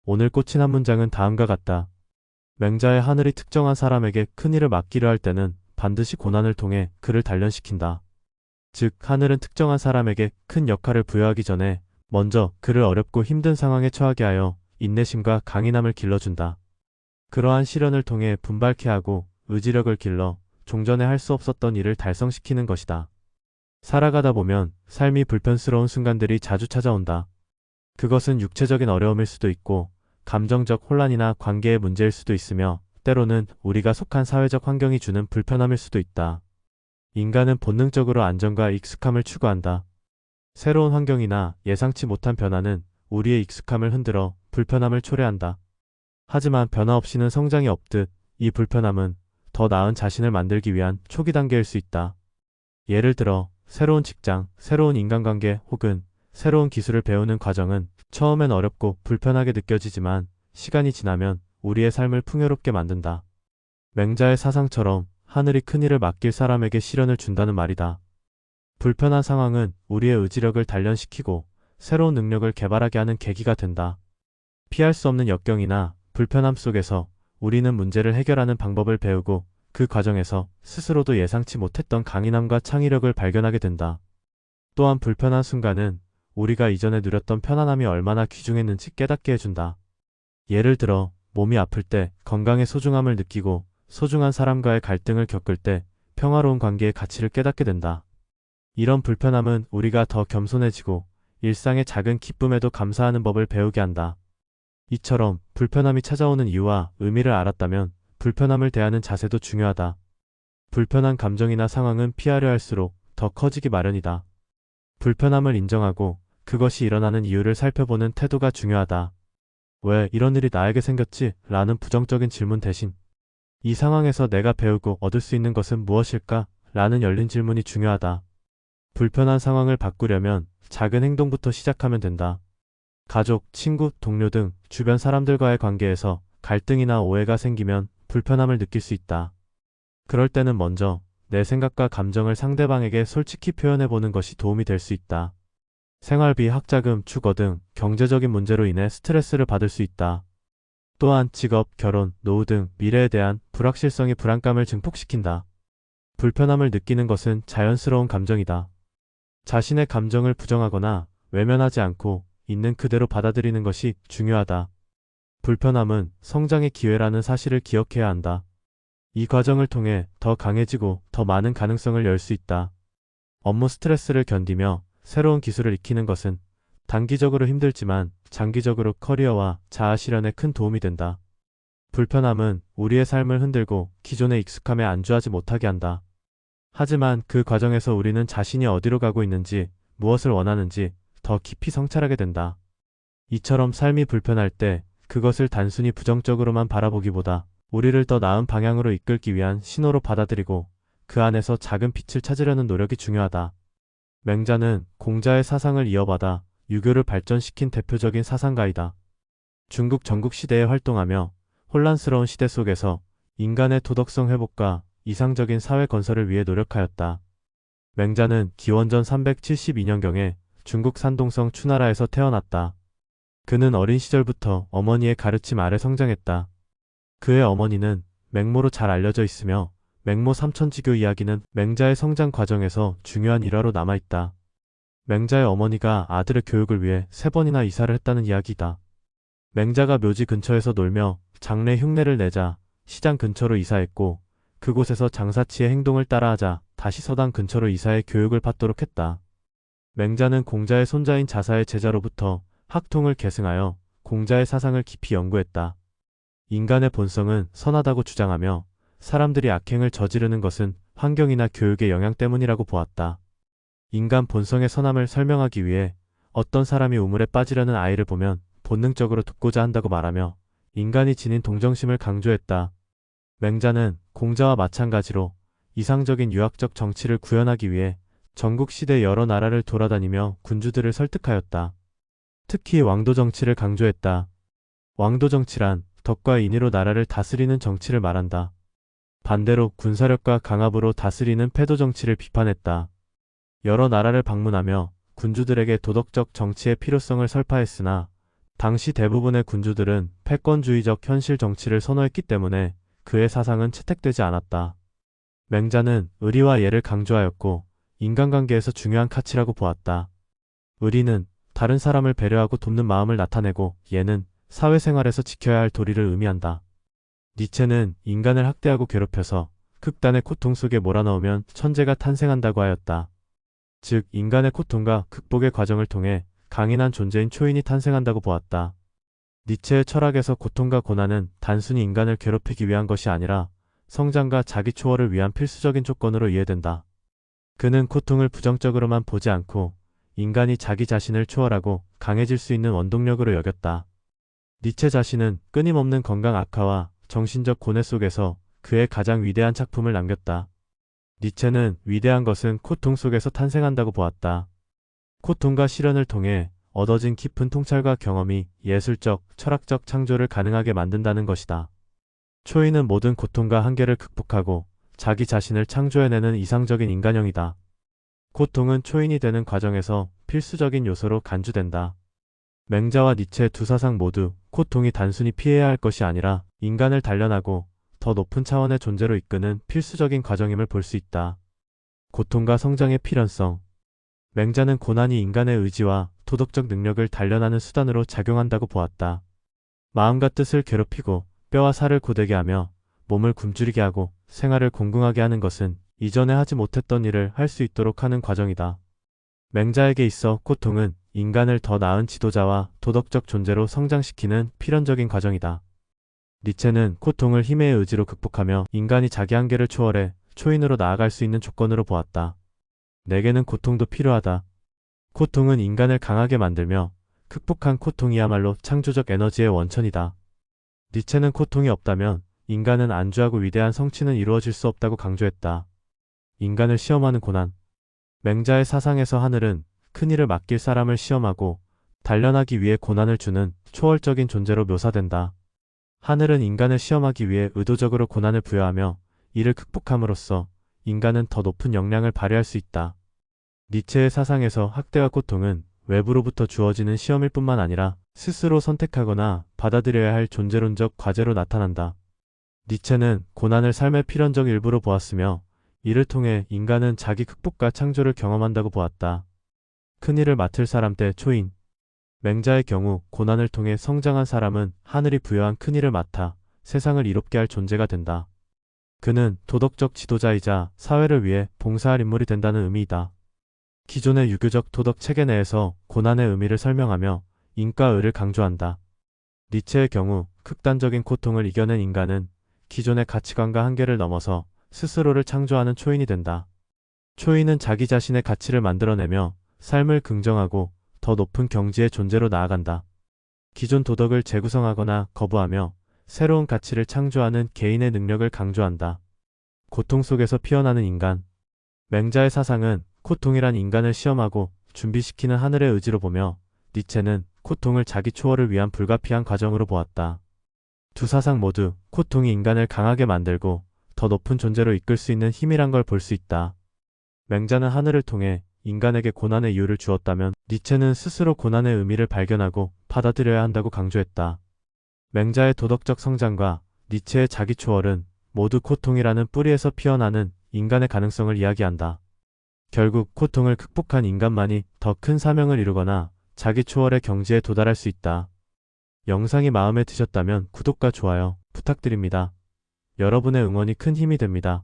오늘 꽂힌 한 문장은 다음과 같다. 맹자의 하늘이 특정한 사람에게 큰 일을 맡기려 할 때는 반드시 고난을 통해 그를 단련시킨다. 즉, 하늘은 특정한 사람에게 큰 역할을 부여하기 전에 먼저 그를 어렵고 힘든 상황에 처하게 하여 인내심과 강인함을 길러준다. 그러한 시련을 통해 분발케 하고 의지력을 길러 종전에 할 수 없었던 일을 달성시키는 것이다. 살아가다 보면 삶이 불편스러운 순간들이 자주 찾아온다. 그것은 육체적인 어려움일 수도 있고 감정적 혼란이나 관계의 문제일 수도 있으며 때로는 우리가 속한 사회적 환경이 주는 불편함일 수도 있다. 인간은 본능적으로 안정과 익숙함을 추구한다. 새로운 환경이나 예상치 못한 변화는 우리의 익숙함을 흔들어 불편함을 초래한다. 하지만 변화 없이는 성장이 없듯 이 불편함은 더 나은 자신을 만들기 위한 초기 단계일 수 있다. 예를 들어 새로운 직장, 새로운 인간관계 혹은 새로운 기술을 배우는 과정은 처음엔 어렵고 불편하게 느껴지지만 시간이 지나면 우리의 삶을 풍요롭게 만든다. 맹자의 사상처럼 하늘이 큰 일을 맡길 사람에게 시련을 준다는 말이다. 불편한 상황은 우리의 의지력을 단련시키고 새로운 능력을 개발하게 하는 계기가 된다. 피할 수 없는 역경이나 불편함 속에서 우리는 문제를 해결하는 방법을 배우고 그 과정에서 스스로도 예상치 못했던 강인함과 창의력을 발견하게 된다. 또한 불편한 순간은 우리가 이전에 누렸던 편안함이 얼마나 귀중했는지 깨닫게 해준다. 예를 들어 몸이 아플 때 건강의 소중함을 느끼고 소중한 사람과의 갈등을 겪을 때 평화로운 관계의 가치를 깨닫게 된다. 이런 불편함은 우리가 더 겸손해지고 일상의 작은 기쁨에도 감사하는 법을 배우게 한다. 이처럼 불편함이 찾아오는 이유와 의미를 알았다면 불편함을 대하는 자세도 중요하다. 불편한 감정이나 상황은 피하려 할수록 더 커지기 마련이다. 불편함을 인정하고 그것이 일어나는 이유를 살펴보는 태도가 중요하다. 왜 이런 일이 나에게 생겼지? 라는 부정적인 질문 대신 이 상황에서 내가 배우고 얻을 수 있는 것은 무엇일까? 라는 열린 질문이 중요하다. 불편한 상황을 바꾸려면 작은 행동부터 시작하면 된다. 가족, 친구, 동료 등 주변 사람들과의 관계에서 갈등이나 오해가 생기면 불편함을 느낄 수 있다. 그럴 때는 먼저 내 생각과 감정을 상대방에게 솔직히 표현해보는 것이 도움이 될 수 있다. 생활비, 학자금, 주거 등 경제적인 문제로 인해 스트레스를 받을 수 있다. 또한 직업, 결혼, 노후 등 미래에 대한 불확실성이 불안감을 증폭시킨다. 불편함을 느끼는 것은 자연스러운 감정이다. 자신의 감정을 부정하거나 외면하지 않고 있는 그대로 받아들이는 것이 중요하다. 불편함은 성장의 기회라는 사실을 기억해야 한다. 이 과정을 통해 더 강해지고 더 많은 가능성을 열 수 있다. 업무 스트레스를 견디며 새로운 기술을 익히는 것은 단기적으로 힘들지만 장기적으로 커리어와 자아 실현에 큰 도움이 된다. 불편함은 우리의 삶을 흔들고 기존의 익숙함에 안주하지 못하게 한다. 하지만 그 과정에서 우리는 자신이 어디로 가고 있는지, 무엇을 원하는지 더 깊이 성찰하게 된다. 이처럼 삶이 불편할 때 그것을 단순히 부정적으로만 바라보기보다 우리를 더 나은 방향으로 이끌기 위한 신호로 받아들이고 그 안에서 작은 빛을 찾으려는 노력이 중요하다. 맹자는 공자의 사상을 이어받아 유교를 발전시킨 대표적인 사상가이다. 중국 전국시대에 활동하며 혼란스러운 시대 속에서 인간의 도덕성 회복과 이상적인 사회 건설을 위해 노력하였다. 맹자는 기원전 372년경에 중국 산동성 추나라에서 태어났다. 그는 어린 시절부터 어머니의 가르침 아래 성장했다. 그의 어머니는 맹모로 잘 알려져 있으며 맹모 삼천지교 이야기는 맹자의 성장 과정에서 중요한 일화로 남아있다. 맹자의 어머니가 아들의 교육을 위해 3번이나 이사를 했다는 이야기다. 맹자가 묘지 근처에서 놀며 장래 흉내를 내자 시장 근처로 이사했고 그곳에서 장사치의 행동을 따라하자 다시 서당 근처로 이사해 교육을 받도록 했다. 맹자는 공자의 손자인 자사의 제자로부터 학통을 계승하여 공자의 사상을 깊이 연구했다. 인간의 본성은 선하다고 주장하며 사람들이 악행을 저지르는 것은 환경이나 교육의 영향 때문이라고 보았다. 인간 본성의 선함을 설명하기 위해 어떤 사람이 우물에 빠지려는 아이를 보면 본능적으로 돕고자 한다고 말하며 인간이 지닌 동정심을 강조했다. 맹자는 공자와 마찬가지로 이상적인 유학적 정치를 구현하기 위해 전국 시대 여러 나라를 돌아다니며 군주들을 설득하였다. 특히 왕도 정치를 강조했다. 왕도 정치란 덕과 인의로 나라를 다스리는 정치를 말한다. 반대로 군사력과 강압으로 다스리는 패도 정치를 비판했다. 여러 나라를 방문하며 군주들에게 도덕적 정치의 필요성을 설파했으나 당시 대부분의 군주들은 패권주의적 현실 정치를 선호했기 때문에 그의 사상은 채택되지 않았다. 맹자는 의리와 예를 강조하였고 인간관계에서 중요한 가치라고 보았다. 의리는 다른 사람을 배려하고 돕는 마음을 나타내고 예는 사회생활에서 지켜야 할 도리를 의미한다. 니체는 인간을 학대하고 괴롭혀서 극단의 고통 속에 몰아넣으면 천재가 탄생한다고 하였다. 즉 인간의 고통과 극복의 과정을 통해 강인한 존재인 초인이 탄생한다고 보았다. 니체의 철학에서 고통과 고난은 단순히 인간을 괴롭히기 위한 것이 아니라 성장과 자기 초월을 위한 필수적인 조건으로 이해된다. 그는 고통을 부정적으로만 보지 않고 인간이 자기 자신을 초월하고 강해질 수 있는 원동력으로 여겼다. 니체 자신은 끊임없는 건강 악화와 정신적 고뇌 속에서 그의 가장 위대한 작품을 남겼다. 니체는 위대한 것은 고통 속에서 탄생한다고 보았다. 고통과 시련을 통해 얻어진 깊은 통찰과 경험이 예술적, 철학적 창조를 가능하게 만든다는 것이다. 초인은 모든 고통과 한계를 극복하고 자기 자신을 창조해내는 이상적인 인간형이다. 고통은 초인이 되는 과정에서 필수적인 요소로 간주된다. 맹자와 니체의 두 사상 모두 고통이 단순히 피해야 할 것이 아니라 인간을 단련하고 더 높은 차원의 존재로 이끄는 필수적인 과정임을 볼 수 있다. 고통과 성장의 필연성. 맹자는 고난이 인간의 의지와 도덕적 능력을 단련하는 수단으로 작용한다고 보았다. 마음과 뜻을 괴롭히고 뼈와 살을 고되게 하며 몸을 굶주리게 하고 생활을 공공하게 하는 것은 이전에 하지 못했던 일을 할 수 있도록 하는 과정이다. 맹자에게 있어 고통은 인간을 더 나은 지도자와 도덕적 존재로 성장시키는 필연적인 과정이다. 니체는 고통을 힘의 의지로 극복하며 인간이 자기 한계를 초월해 초인으로 나아갈 수 있는 조건으로 보았다. 내게는 고통도 필요하다. 고통은 인간을 강하게 만들며 극복한 고통이야말로 창조적 에너지의 원천이다. 니체는 고통이 없다면 인간은 안주하고 위대한 성취는 이루어질 수 없다고 강조했다. 인간을 시험하는 고난. 맹자의 사상에서 하늘은 큰 일을 맡길 사람을 시험하고 단련하기 위해 고난을 주는 초월적인 존재로 묘사된다. 하늘은 인간을 시험하기 위해 의도적으로 고난을 부여하며 이를 극복함으로써 인간은 더 높은 역량을 발휘할 수 있다. 니체의 사상에서 학대와 고통은 외부로부터 주어지는 시험일 뿐만 아니라 스스로 선택하거나 받아들여야 할 존재론적 과제로 나타난다. 니체는 고난을 삶의 필연적 일부로 보았으며 이를 통해 인간은 자기 극복과 창조를 경험한다고 보았다. 큰 일을 맡을 사람 때 초인. 맹자의 경우 고난을 통해 성장한 사람은 하늘이 부여한 큰 일을 맡아 세상을 이롭게 할 존재가 된다. 그는 도덕적 지도자이자 사회를 위해 봉사할 인물이 된다는 의미이다. 기존의 유교적 도덕 체계 내에서 고난의 의미를 설명하며 인과 의를 강조한다. 니체의 경우 극단적인 고통을 이겨낸 인간은 기존의 가치관과 한계를 넘어서 스스로를 창조하는 초인이 된다. 초인은 자기 자신의 가치를 만들어내며 삶을 긍정하고 더 높은 경지의 존재로 나아간다. 기존 도덕을 재구성하거나 거부하며 새로운 가치를 창조하는 개인의 능력을 강조한다. 고통 속에서 피어나는 인간. 맹자의 사상은 고통이란 인간을 시험하고 준비시키는 하늘의 의지로 보며 니체는 고통을 자기 초월을 위한 불가피한 과정으로 보았다. 두 사상 모두 고통이 인간을 강하게 만들고 더 높은 존재로 이끌 수 있는 힘이란 걸 볼 수 있다. 맹자는 하늘을 통해 인간에게 고난의 이유를 주었다면 니체는 스스로 고난의 의미를 발견하고 받아들여야 한다고 강조했다. 맹자의 도덕적 성장과 니체의 자기 초월은 모두 고통이라는 뿌리에서 피어나는 인간의 가능성을 이야기한다. 결국 고통을 극복한 인간만이 더 큰 사명을 이루거나 자기 초월의 경지에 도달할 수 있다. 영상이 마음에 드셨다면 구독과 좋아요 부탁드립니다. 여러분의 응원이 큰 힘이 됩니다.